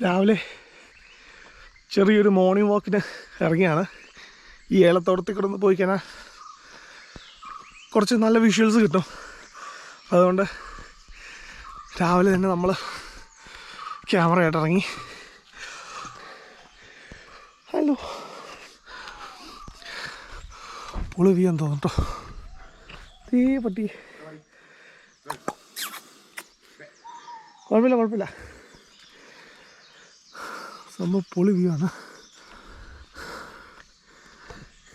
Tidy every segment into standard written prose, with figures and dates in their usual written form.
രാവിലെ ചെറിയൊരു മോർണിംഗ് വാക്കിന് ഇറങ്ങിയാണ്. ഈ ഏലത്തോട്ടത്തിൽ കിടന്ന് പോയി കഴിഞ്ഞാൽ കുറച്ച് നല്ല വിഷ്വൽസ് കിട്ടും. അതുകൊണ്ട് രാവിലെ തന്നെ നമ്മൾ ക്യാമറയായിട്ട് ഇറങ്ങി. ഹലോ, ഒളിവിയാൻ തോന്നുട്ടോ. തീ പട്ടി, കുഴപ്പമില്ല. സംഭവം പൊളി വ്യൂ ആണ്.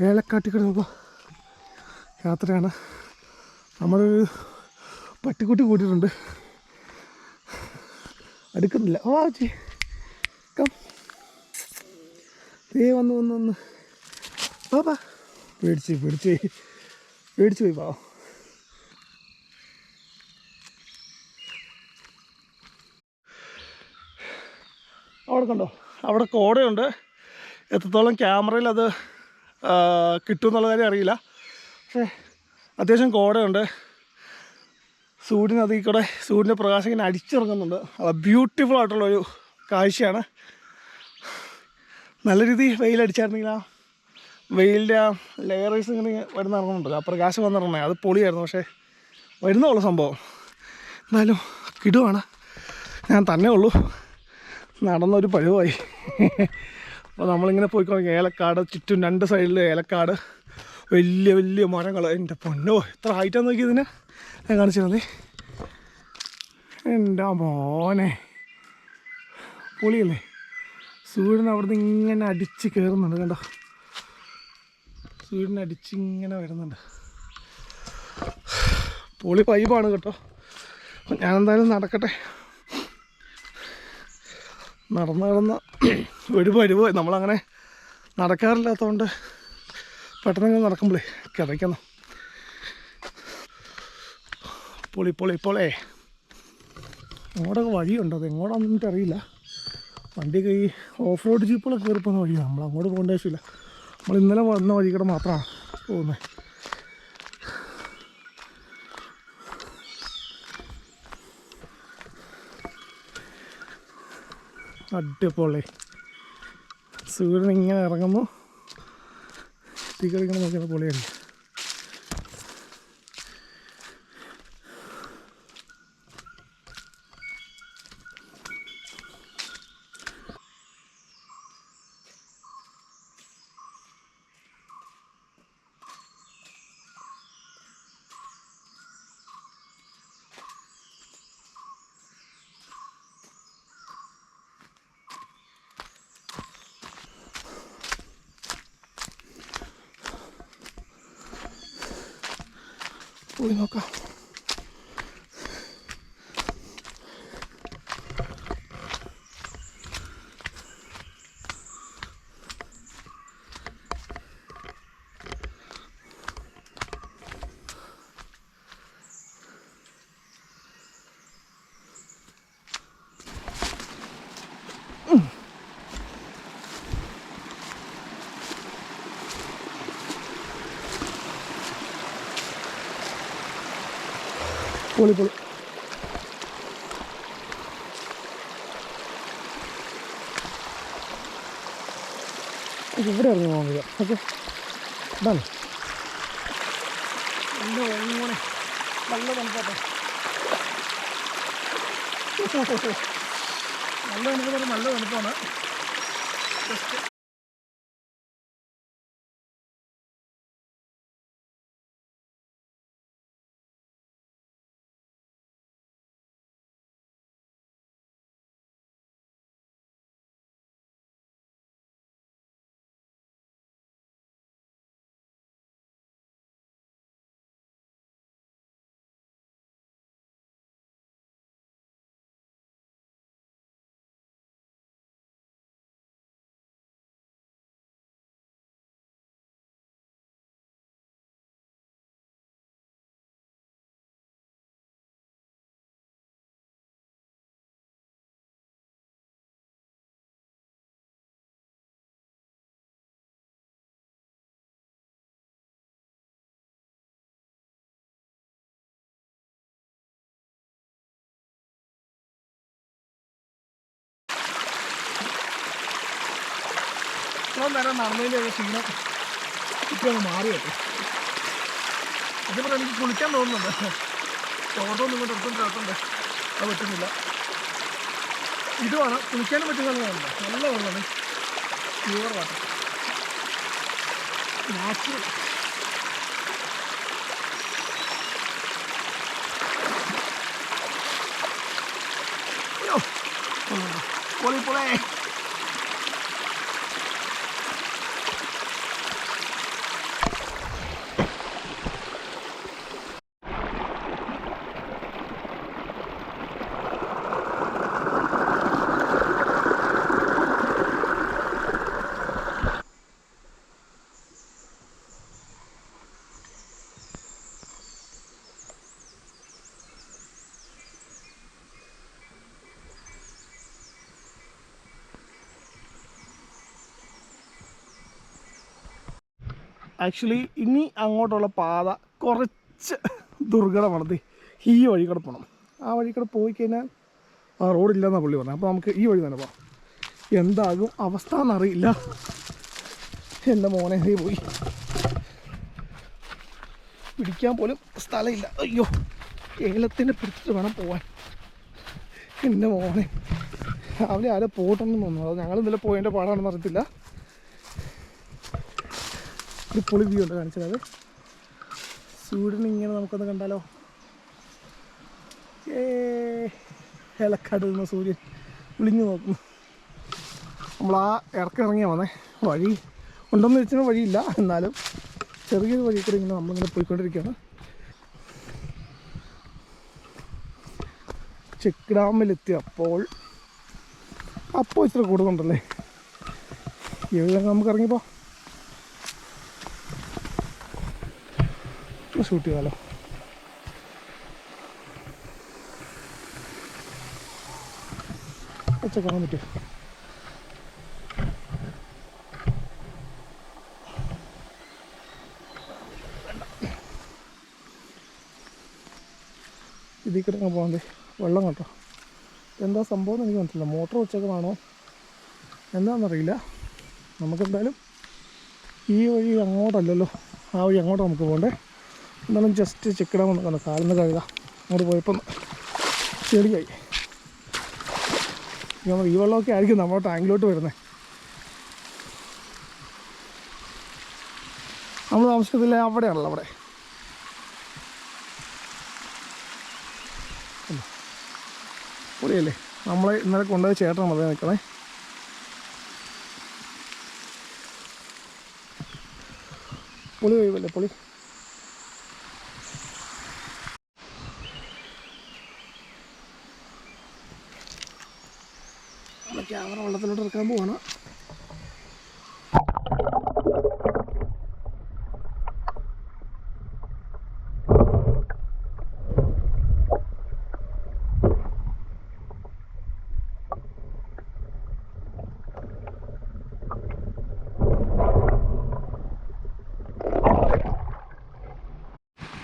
ഏലക്കാട്ടിൽ കിടന്നപ്പോൾ യാത്രയാണ്. നമ്മളൊരു പട്ടിക്കുട്ടി കൂട്ടിയിട്ടുണ്ട്. അടുക്കുന്നില്ല. കം, വന്ന് പാപ്പാ പേടിച്ച് പോയി പാവം. അവിടെ കണ്ടോ, അവിടെ കോടയുണ്ട്. എത്രത്തോളം ക്യാമറയിൽ അത് കിട്ടുമെന്നുള്ള കാര്യം അറിയില്ല. പക്ഷേ അത്യാവശ്യം കോടയുണ്ട്. അതിൽ കൂടെ സൂര്യൻ്റെ പ്രകാശം ഇങ്ങനെ അടിച്ചിറങ്ങുന്നുണ്ട്. ബ്യൂട്ടിഫുൾ ആയിട്ടുള്ളൊരു കാഴ്ചയാണ്. നല്ല രീതിയിൽ വെയിലടിച്ചായിരുന്നെങ്കിൽ ആ വെയിലിൻ്റെ ആ ലെയറേഴ്സ് ഇങ്ങനെ ഇറങ്ങുന്നുണ്ട്. ആ പ്രകാശം വന്നിറങ്ങണേ അത് പൊളിയായിരുന്നു. പക്ഷേ വരുന്നുള്ള സംഭവം എന്നാലും കിടുവാണ്. ഞാൻ തന്നെ ഉള്ളൂ, നടന്നൊരു പഴുവായി. അപ്പോൾ നമ്മളിങ്ങനെ പോയിക്കൊണ്ടിരിക്കും. ഏലക്കാട് ചുറ്റും 2 സൈഡിൽ ഏലക്കാട്, വലിയ മരങ്ങൾ. എൻ്റെ പൊന്നോ, എത്ര ഹൈറ്റാന്ന് നോക്കിയതിന് ഞാൻ കാണിച്ചിരുന്നേ. എൻ്റെ മോനെ, പൊളിയല്ലേ. സൂര്യൻ അവിടുന്ന് ഇങ്ങനെ അടിച്ച് കയറുന്നുണ്ട്. കണ്ടോ, സൂര്യൻ അടിച്ചിങ്ങനെ വരുന്നുണ്ട്. പൊളി പൈപ്പാണ് കേട്ടോ. ഞാനെന്തായാലും നടക്കട്ടെ. നടന്ന് ഒരു പരുവ് നമ്മളങ്ങനെ നടക്കാറില്ലാത്തതുകൊണ്ട് പെട്ടെന്ന് നടക്കുമ്പോഴേ കിതയ്ക്കുന്നു. പൊളേ അങ്ങോട്ടൊക്കെ വഴിയുണ്ട്. അത് എങ്ങോട്ടാണെന്ന് എനിക്കറിയില്ല. വണ്ടിയൊക്കെ ഈ ഓഫ് റോഡ് ജീപ്പുകളൊക്കെ കയറി പോകുന്ന വഴിയാണ്. നമ്മൾ അങ്ങോട്ട് പോകേണ്ട ആവശ്യമില്ല. നമ്മൾ ഇന്നലെ വന്ന വഴി കൂടെ മാത്രമാണ് പോകുന്നത്. അടിപൊളി. സൂര്യൻ ഇങ്ങനെ ഇറങ്ങുന്നു, തീകളിങ്ങനെ നോക്കിയാൽ പൊളിയായിരിക്കും. പോയി നോക്കാം. പൊളി ഇവിടെ ഇറങ്ങി പോകാൻ. ഓക്കെ, ഇതാണ് എൻ്റെ ഓങ്ങനെ നല്ല തണുപ്പാട്ടെ. നല്ല തണുപ്പാണ്. ഇത്രയും നേരം നടന്നതിൻ്റെ ക്ഷീണം ഇപ്പം ഒന്ന് മാറി കേട്ടോ. അതിപ്പോൾ എനിക്ക് കുളിക്കാൻ തോന്നുന്നുണ്ട്. ഓട്ടം ഇങ്ങോട്ട് എടുത്തോണ്ട് അത് പറ്റുന്നില്ല. ഇതുമാണ് കുളിക്കാനും പറ്റുന്ന വെള്ളമാണ്. നല്ല വെള്ളമാണ്, പ്യുവർ വാട്ടർ, നാച്ചുറൽ. പൊളി പൊളേ. ആക്ച്വലി ഇനി അങ്ങോട്ടുള്ള പാത കുറച്ച് ദുർഘടമാണ്. ഈ വഴി കൂടെ പോകണം. ആ വഴി കൂടെ പോയി കഴിഞ്ഞാൽ ആ റോഡില്ലെന്നാണ് പുള്ളി പറഞ്ഞത്. അപ്പോൾ നമുക്ക് ഈ വഴി തന്നെ പോകാം. എന്താകും അവസ്ഥ എന്നറിയില്ല. എൻ്റെ മോനെ പോയി പിടിക്കാൻ പോലും സ്ഥലമില്ല. അയ്യോ, ഏലത്തിൻ്റെ പിടിച്ചിട്ട് വേണം പോകാൻ. എൻ്റെ മോനെ രാവിലെ ആരെ പോട്ടെന്ന് തോന്നുന്നു. അത് ഞങ്ങൾ ഇന്നലെ പോയതിൻ്റെ പാടാണെന്ന് അറിയത്തില്ല. ഒരു പൊളി വ്യൂ ഉണ്ട് കാണിച്ചത്. സൂര്യൻ ഇങ്ങനെ നമുക്കൊന്ന് കണ്ടാലോ. ഇലക്കാട് നിന്ന് സൂര്യൻ വിളിഞ്ഞു നോക്കുന്നു. നമ്മൾ ആ ഇറക്കിറങ്ങിയാൽ വന്നേ. വഴി ഉണ്ടെന്ന് വെച്ചാൽ വഴിയില്ല, എന്നാലും ചെറിയൊരു വഴി കൂടെ ഇങ്ങനെ നമ്മളിങ്ങനെ പോയിക്കൊണ്ടിരിക്കുകയാണ്. ചെക്ക് ഡാമിലെത്തി. അപ്പോൾ ഇച്ചിരി കൂടുതലുണ്ടല്ലേ. ഇവിടെ നമുക്ക് ഇറങ്ങിപ്പോ ഷൂട്ട് ചെയ്യാലോ. കാണാൻ പറ്റുമോ? ഇതിൽ കൂടെ പോകാൻ വെള്ളം കേട്ടോ. എന്താ സംഭവം എന്ന് എനിക്ക് മനസ്സിലായില്ല. മോട്ടർ വെച്ചേക്കണാണോ എന്താണെന്നറിയില്ല. നമുക്കെന്തായാലും ഈ വഴി അങ്ങോട്ടല്ലല്ലോ, ആ വഴി അങ്ങോട്ട് നമുക്ക് പോകണ്ടേ. എന്തായാലും ജസ്റ്റ് ചെക്കിടാമെന്ന് കണ്ടോ. കാലിന്ന് കഴുകാം. അങ്ങോട്ട് പോയപ്പോൾ ചെളിയായി. ഈ വെള്ളമൊക്കെ ആയിരിക്കും നമ്മുടെ ടാങ്കിലോട്ട് വരുന്നത്. നമ്മൾ താമസിക്കത്തില്ല, അവിടെയാണല്ലോ. അവിടെ പൊളിയല്ലേ. നമ്മളെ ഇന്നലെ കൊണ്ടുപോയ ചേട്ടനാണ് അതേ നിൽക്കണേ. പൊളി കഴിവല്ലേ, പൊളി. ക്യാമറ വെള്ളത്തിലോട്ട് ഇറക്കാൻ പോവാണ്.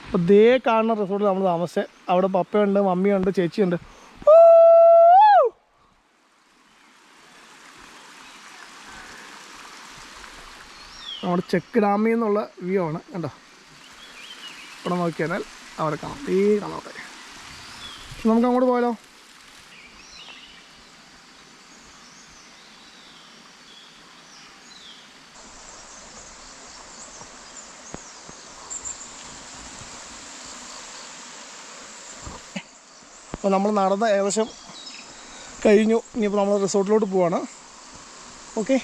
അപ്പോൾ ദേ കാണുന്ന റിസോർട്ടിൽ നമ്മൾ താമസിച്ചത്. അവിടെ പപ്പയുണ്ട്, മമ്മിയുണ്ട്, ചേച്ചിയുണ്ട്. നമ്മുടെ ചെക്ക് ഡാമിൽ നിന്നുള്ള വ്യൂ ആണ് കണ്ടോ. ഇവിടെ നോക്കിയാൽ അവിടെ കാണാം. ഈ കാണാതെ നമുക്ക് അങ്ങോട്ട് പോയാലോ. അപ്പോൾ നമ്മൾ നടന്ന് ഏകദേശം കഴിഞ്ഞു. ഇനിയിപ്പോൾ നമ്മൾ റിസോർട്ടിലോട്ട് പോവാണ്. ഓക്കെ,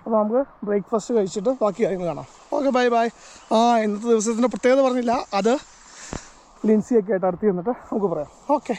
അപ്പോൾ നമുക്ക് ബ്രേക്ക്ഫാസ്റ്റ് കഴിച്ചിട്ട് ബാക്കി കാര്യങ്ങൾ കാണാം. Okay, bye bye. ഇന്നത്തെ ദിവസത്തിൻ്റെ പ്രത്യേകത പറഞ്ഞില്ല, അത് ലിൻസിയൊക്കെ ആയിട്ട് അടുത്ത് ചെന്നിട്ട് നമുക്ക് പറയാം. ഓക്കെ.